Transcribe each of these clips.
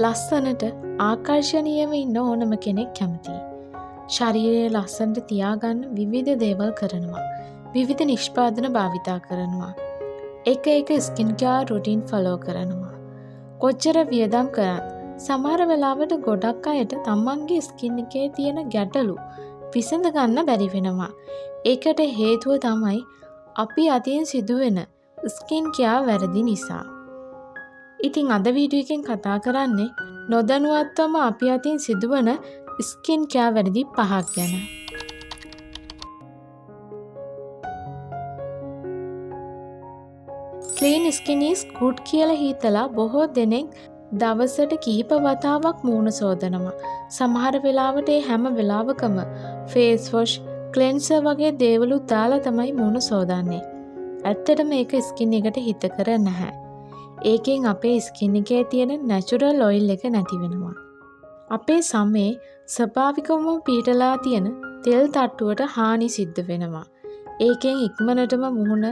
ලස්සනට ආකර්ශනීයව ඉන්න ඕනම කෙනෙක් කැමතියි. ශරීරයේ ලස්සනට තියාගන්න විවිධ දේවල් කරනවා. විවිධ නිෂ්පාදන භාවිතා කරනවා. එක ස්කින් කෙයාර් රුටින් ෆලෝ කරනවා. කොච්චර වියදම් කරත් සමහර වෙලාවට ගොඩක් අයට තමන්ගේ ස්කින් එකේ තියෙන ගැටලු විසඳ ගන්න බැරි වෙනවා. ඒකට හේතුව තමයි අපි අතින් සිදුවෙන ස්කින් කෙයාර් වැරදි නිසා. ඉතින් අද වීඩියෝ එකෙන් කතා කරන්නේ නොදැනුවත්වම අපි අතින් සිදුවන ස්කින් කෙයාර් වැරදි 5ක් ගැන. ක්ලීන් ස්කින් ඉස් ගුඩ් කියලා හිතලා බොහෝ දෙනෙක් දවසට කිහිප වතාවක් මූණ සෝදනවා. සමහර වෙලාවට හැම වෙලාවකම ෆේස් වොෂ්, ක්ලෙන්සර් වගේ දේවලුත් දාලා තමයි මූණ සෝදන්නේ. ඇත්තටම මේක ස්කින් එකට හිතකර නැහැ. ඒකෙන් අපේ ස්කින් එකේ තියෙන නැචරල් ඔයිල් එක නැති වෙනවා. අපේ සමේ ස්වභාවිකවම පීටලා තියෙන තෙල් තට්ටුවට හානි සිද්ධ වෙනවා. ඒකෙන් ඉක්මනටම මුහුණ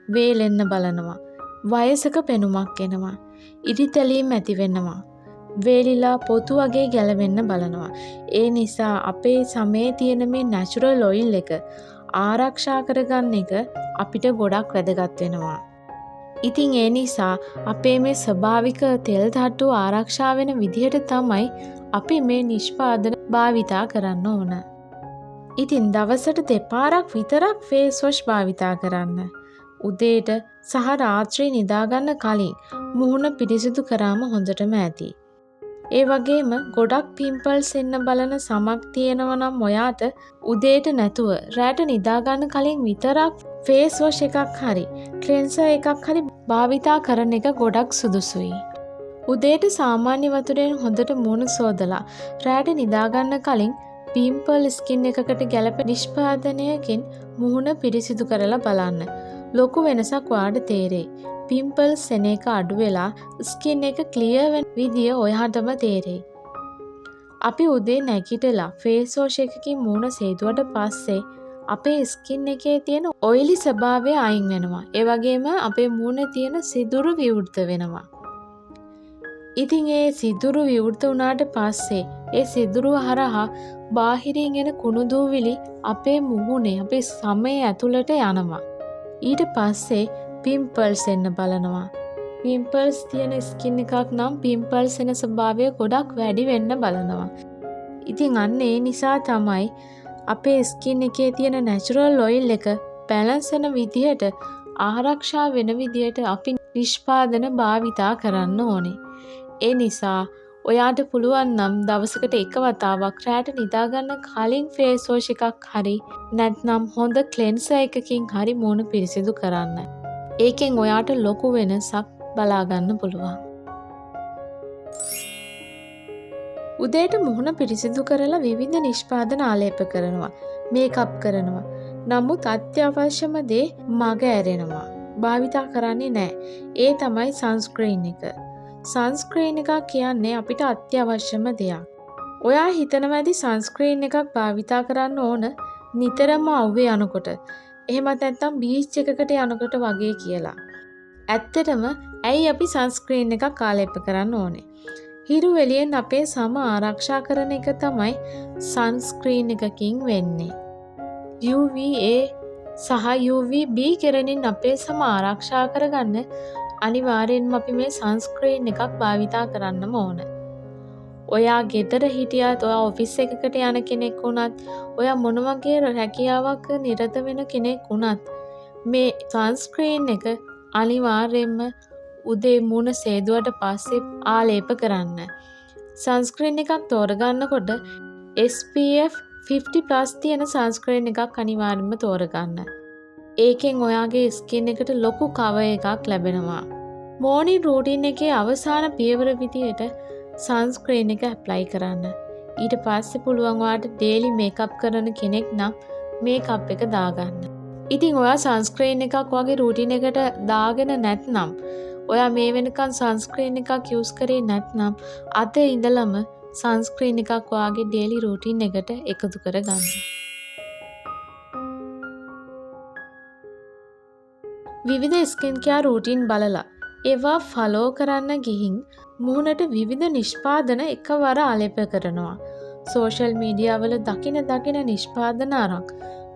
වේලෙන්න බලනවා. වයසක පෙනුමක් එනවා. ඉරිතැලීම් ඇති වෙනවා. වේලිලා පොතු වගේ ගැලවෙන්න බලනවා. ඒ නිසා අපේ සමේ තියෙන මේ නැචරල් ඔයිල් එක ආරක්ෂා කරගන්න එක අපිට ගොඩක් වැදගත් වෙනවා. ඉතින් ඒ නිසා අපේ මේ ස්වභාවික තෙල් තට්ටු ආරක්ෂා වෙන විදිහට තමයි අපි මේ නිෂ්පාදන භාවිතා කරන්න ඕන. ඉතින් දවසට දෙපාරක් විතරක් ෆේස් වොෂ් භාවිතා කරන්න. උදේට සහ රාත්‍රී නිදාගන්න කලින් මුහුණ පිරිසිදු කරාම හොඳටම ඇති. ඒ වගේම ගොඩක් පිම්පල්ස් එන්න බලන සමක් තියෙනවා නම් ඔයාට උදේට නැතුව රැට නිදාගන්න කලින් විතරක් ෆේස් වොෂ් එකක් හරි ක්ලෙන්සර් එකක් හරි භාවිතා කරන එක ගොඩක් සුදුසුයි. උදේට සාමාන්‍ය වතුරෙන් හොඳට මූණ සෝදලා රැට නිදාගන්න කලින් පිම්පල් ස්කින් එකකට ගැලපෙන නිෂ්පාදනයකින් මුහුණ පිරිසිදු කරලා බලන්න. ලොකු වෙනසක් ඔයාට තේරෙයි. පිම්පල්ස් එන එක අඩු වෙලා ස්කින් එක ක්ලියර් වෙන විදිය ඔයාටම තේරෙයි. අපි උදේ නැගිටලා ෆේස් වොෂ් එකකින් මූණ සේදුවට පස්සේ අපේ ස්කින් එකේ තියෙන ඔයිලි ස්වභාවය අයින් වෙනවා. ඒ වගේම අපේ මූණේ තියෙන සිදුරු විවෘත වෙනවා. ඉතින් ඒ සිදුරු විවෘත වුණාට පස්සේ ඒ සිදුරු හරහා බාහිරින් එන කුණු දූවිලි අපේ මුහුණේ අපේ සමේ ඇතුළට යනවා. ඊට පස්සේ පිම්පල්ස් එන්න බලනවා. පිම්පල්ස් තියෙන ස්කින් එකක් නම් පිම්පල්ස් එන ස්වභාවය ගොඩක් වැඩි වෙන්න බලනවා. ඉතින් අන්න ඒ නිසා තමයි අපේ ස්කින් එකේ තියෙන නැචරල් ඔයිල් එක බැලන්ස් වෙන විදිහට ආරක්ෂා වෙන විදිහට අපි නිෂ්පාදන භාවිතා කරන්න ඕනේ. ඒ නිසා ඔයාට පුළුවන් නම් දවසකට එක වතාවක් රැට නිදාගන්න කලින් ෆේස් වොෂ් එකක් හරි නැත්නම් හොඳ ක්ලෙන්සර් එකකින් හරි මූණ පිරිසිදු කරන්න. ඒකෙන් ඔයාට ලොකු වෙනසක් බලා ගන්න පුළුවන්. උදේට මුහුණ පිරිසිදු කරලා විවිධ නිෂ්පාදන ආලේප කරනවා. මේකප් කරනවා. නමුත් අත්‍යවශ්‍යම දේ මග ඇරෙනවා. භාවිතා කරන්නේ නැහැ. ඒ තමයි සන්ස්ක්‍රීන් එක. සන්ස්ක්‍රීන් එකක් කියන්නේ අපිට අත්‍යවශ්‍යම දෙයක්. ඔයා හිතනවා ඇති සන්ස්ක්‍රීන් එකක් භාවිතා කරන්න ඕන නිතරම අවුවේ යනකොට. එහෙමත් නැත්නම් බීච් එකකට යනකොට වගේ කියලා. ඇත්තටම ඇයි අපි සන්ස්ක්‍රීන් එකක් ආලේප කරන්න ඕනේ? හිරු එළියෙන් අපේ සම ආරක්ෂා කරන එක තමයි සන්ස්ක්‍රීන් එකකින් වෙන්නේ. UVA සහ UVB කෙරෙනින් අපේ සම ආරක්ෂා කරගන්න අනිවාර්යෙන්ම අපි මේ සන්ස්ක්‍රීන් එකක් භාවිතා කරන්නම ඕන. ඔයා ගෙදර හිටියත්, ඔයා ඔෆිස් එකකට යන කෙනෙක් වුණත්, ඔයා මොන වගේ රැකියාවක නිරත වෙන කෙනෙක් වුණත් මේ සන්ස්ක්‍රීන් එක අනිවාර්යෙන්ම උදේ මූණ සේදුවට පස්සේ ආලේප කරන්න. සන්ස්ක්‍රීන් එකක් තෝරගන්නකොට SPF 50+ තියෙන සන්ස්ක්‍රීන් එකක් අනිවාර්යෙන්ම තෝරගන්න. ඒකෙන් ඔයාගේ ස්කින් එකට ලොකු කවර් එකක් ලැබෙනවා. මෝර්නින් රූටින් එකේ අවසාන පියවර විදියට සන්ස්ක්‍රීන් එක ඇප්ලයි කරන්න. ඊට පස්සේ පුළුවන් ඔයාට ඩේලි මේකප් කරන කෙනෙක් නම් මේකප් එක දාගන්න. ඉතින් ඔයා සන්ස්ක්‍රීන් එකක් වගේ රූටින් එකට දාගෙන නැත්නම්, ඔයා මේ වෙනකන් සන්ස්ක්‍රීන් එකක් යූස් කරේ නැත්නම් අද ඉඳලම සන්ස්ක්‍රීන් එකක් ඔයාගේ ඩේලි රූටින් එකට එකතු කරගන්න. විවිධ ස්කින් කෙයාර් රූටින් බලලා ඒවා ෆලෝ කරන්න ගිහින් මුහුණට විවිධ නිෂ්පාදන එකවර ආලේප කරනවා. සෝෂල් මීඩියාවල දකින නිෂ්පාදන අරන්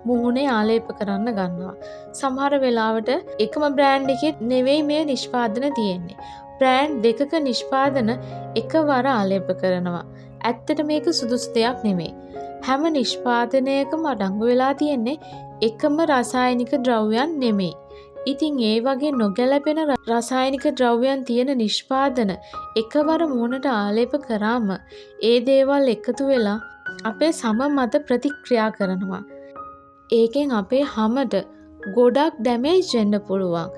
මුහුණේ ආලේප කරන්න ගන්නවා. සමහර වෙලාවට එකම බ්‍රෑන්ඩ් එකේ නෙවෙයි මේ නිෂ්පාදන තියෙන්නේ. බ්‍රෑන්ඩ් දෙකක නිෂ්පාදන එකවර ආලේප කරනවා. ඇත්තට මේක සුදුසු දෙයක් නෙමෙයි. හැම නිෂ්පාදනයකම අඩංගු වෙලා තියෙන්නේ එකම රසායනික ද්‍රව්‍යයන් නෙමෙයි. ඉතින් ඒ වගේ නොගැලපෙන රසායනික ද්‍රව්‍යයන් තියෙන නිෂ්පාදන එකවර මුහුණට ආලේප කරාම ඒ දේවල් එකතු වෙලා අපේ සම මත ප්‍රතික්‍රියා කරනවා. ඒකෙන් අපේ හමට ගොඩක් ඩැමේජ් වෙන්න පුළුවන්.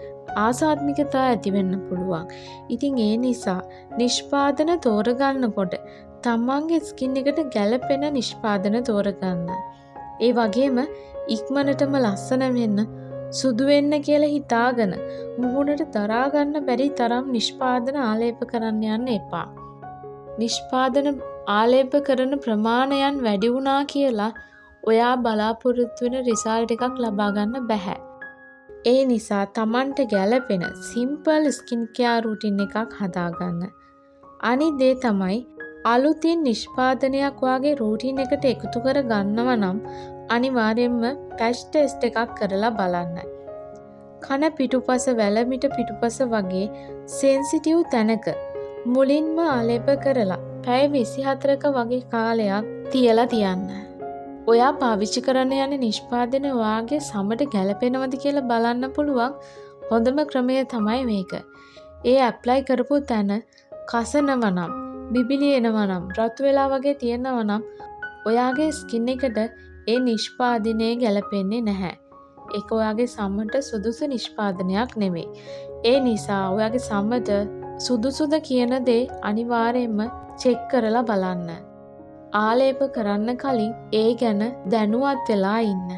ආසාත්මිකතා ඇති වෙන්න පුළුවන්. ඉතින් ඒ නිසා නිෂ්පාදන තෝරගන්නකොට තමන්ගේ ස්කින් එකට ගැලපෙන නිෂ්පාදන තෝරගන්න. ඒ වගේම ඉක්මනටම ලස්සන වෙන්න සුදු වෙන්න කියලා හිතාගෙන මුහුණට දරා ගන්න බැරි තරම් නිෂ්පාදන ආලේප කරන්න යන්න එපා. නිෂ්පාදන ආලේප කරන ප්‍රමාණයන් වැඩි වුණා කියලා ඔයා බලාපොරොත්තු වෙන රිසල්ට් එකක් ලබා ගන්න බෑ. ඒ නිසා Tamanට ගැළපෙන සිම්පල් ස්කින් කෙයාර් රූටින් එකක් හදාගන්න. අනිත් දේ තමයි අලුතින් නිෂ්පාදනයක් වාගේ රූටින් එකට එකතු කර ගන්නව නම් අනිවාර්යයෙන්ම පැච් ටෙස්ට් එකක් කරලා බලන්න. කන පිටුපස වැලමිට පිටුපස වගේ සෙන්සිටිව් තැනක මුලින්ම ආලේප කරලා පැය 24ක වගේ කාලයක් තියලා තියන්න. ඔයා පාවිච්චි කරන්න යන නිෂ්පාදන ඔයාගේ සමට ගැලපෙනවද කියලා බලන්න පුළුවන් හොඳම ක්‍රමය තමයි මේක. ඒ ඇප්ලයි කරපු තැන කසනව නම්, බිබිලි එනවා නම්, රතු වෙලා වගේ තියෙනවා නම් ඔයාගේ ස්කින් එකට ඒ නිෂ්පාදනය ගැලපෙන්නේ නැහැ. ඒක ඔයාගේ සමට සුදුසු නිෂ්පාදනයක් නෙමෙයි. ඒ නිසා ඔයාගේ සමට සුදුසුද කියන දේ අනිවාර්යයෙන්ම චෙක් කරලා බලන්න. ආලේප කරන්න කලින් ඒ ගැන දැනුවත් වෙලා ඉන්න.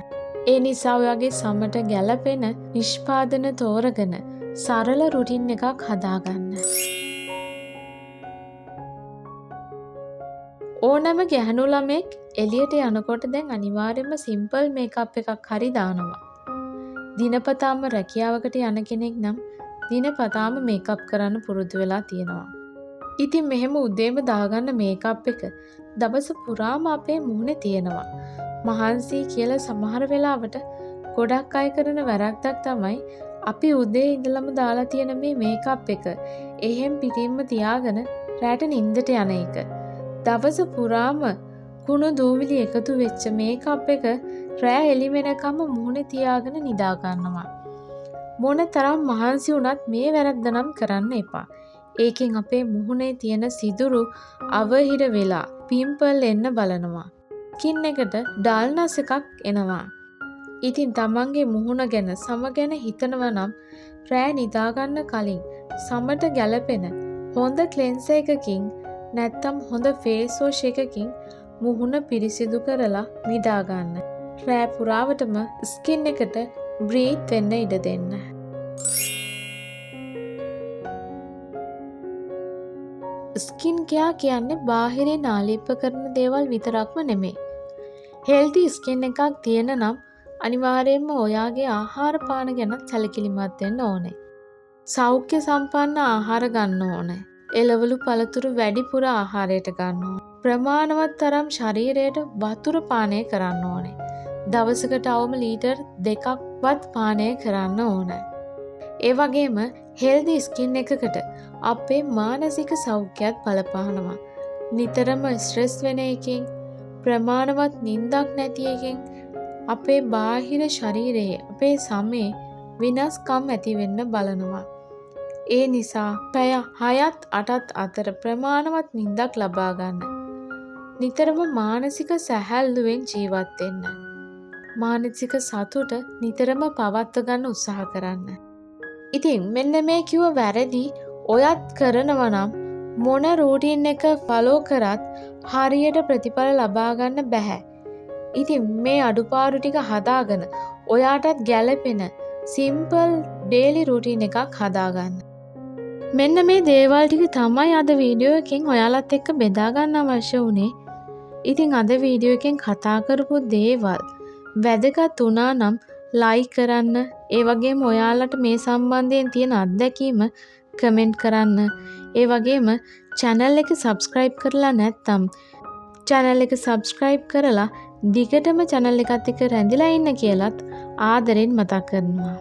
ඒ නිසා ඔයාගේ සමට ගැලපෙන නිෂ්පාදන තෝරගෙන සරල රුටින් එකක් හදාගන්න. ඕනම ගැහණු ළමෙක් එළියට යනකොට දැන් අනිවාර්යයෙන්ම සිම්පල් මේකප් එකක් හරි දානවා. දිනපතාම රැකියාවකට යන කෙනෙක් නම් දිනපතාම මේකප් කරන්න පුරුදු වෙලා තියෙනවා. ඉතින් මෙහෙම උදේම දාගන්න මේකප් එක දවස පුරාම අපේ මුහුණේ තියෙනවා. මහන්සි කියලා සමහර වෙලාවට ගොඩක් අය කරන වැරද්දක් තමයි අපි උදේ ඉඳලම දාලා තියෙන මේ මේකප් එක එහෙම් පිටින්ම තියාගෙන රැට නිින්දට යන එක. දවස පුරාම කුණු දූවිලි එකතු වෙච්ච මේකප් එක රෑ එළි වෙනකම් මුහුණේ තියාගෙන නිදා ගන්නවා. මොන තරම් මහන්සි වුණත් මේ වැරද්ද නම් කරන්න එපා. ඒකෙන් අපේ මුහුණේ තියෙන සිදුරු අවහිර වෙලා පිම්පල් එන්න බලනවා. ස්කින් එකට ඩල්නස් එකක් එනවා. ඉතින් තමන්ගේ මුහුණ ගැන සම ගැන හිතනවා නම් රෑ නිදාගන්න කලින් සමට ගැලපෙන හොඳ ක්ලෙන්සර් එකකින් නැත්තම් හොඳ ෆේස් වොෂ් එකකින් මුහුණ පිරිසිදු කරලා නිදා ගන්න. රෑ පුරාවටම ස්කින් එකට බ්‍රීත් වෙන්න ඉඩ දෙන්න. ස්කින් කෙයාර් කියන්නේ බාහිරින් ආලේප කරන දේවල් විතරක්ම නෙමෙයි. හෙල්ති ස්කින් එකක් තියෙන නම් අනිවාර්යයෙන්ම ඔයාගේ ආහාර පාන ගැන සැලකිලිමත් වෙන්න ඕනේ. සෞඛ්‍ය සම්පන්න ආහාර ගන්න ඕනේ. එළවලු පළතුරු වැඩිපුර ආහාරයට ගන්න ඕනේ. ප්‍රමාණවත් තරම් ශරීරයට වතුර පානය කරන්න ඕනේ. දවසකට අවම ලීටර් 2ක්වත් පානය කරන්න ඕනේ. ඒ වගේම හෙල්දි ස්කින් එකකට අපේ මානසික සෞඛ්‍යයත් බලපානවා. නිතරම ස්ට්‍රෙස් වෙන එකෙන්, ප්‍රමාණවත් නිින්දක් නැති එකෙන් අපේ බාහිර ශරීරයේ අපේ සමේ විනාශකම් ඇති වෙන්න බලනවා. ඒ නිසා පැය 6ත් 8ත් අතර ප්‍රමාණවත් නිින්දක් ලබා ගන්න. නිතරම මානසික සැහැල්ලුවෙන් ජීවත් වෙන්න. මානසික සතුට නිතරම පවත්ව ගන්න උත්සාහ කරන්න. ඉතින් මෙන්න මේ කිව්ව වැරදි ඔයත් කරනවා නම් මොන රූටින් එක ෆලෝ කරත් හරියට ප්‍රතිඵල ලබා ගන්න බෑ. ඉතින් මේ අඩුපාඩු ටික හදාගෙන ඔයාටත් ගැළපෙන සිම්පල් ඩේලි රූටින් එකක් හදාගන්න. මෙන්න මේ දේවල් ටික තමයි අද වීඩියෝ එකෙන් ඔයාලත් එක්ක බෙදා ගන්න අවශ්‍ය වුණේ. ඉතින් අද වීඩියෝ එකෙන් කතා කරපු දේවල් වැදගත් වුණා නම් ලයික් කරන්න, ඒ වගේම ඔයාලට මේ සම්බන්ධයෙන් තියෙන අත්දැකීම කමෙන්ට් කරන්න. ඒ වගේම channel එක subscribe කරලා නැත්නම් channel එක subscribe කරලා දිගටම channel එකත් එක්ක රැඳිලා ඉන්න කියලත් ආදරෙන් මතක් කරනවා.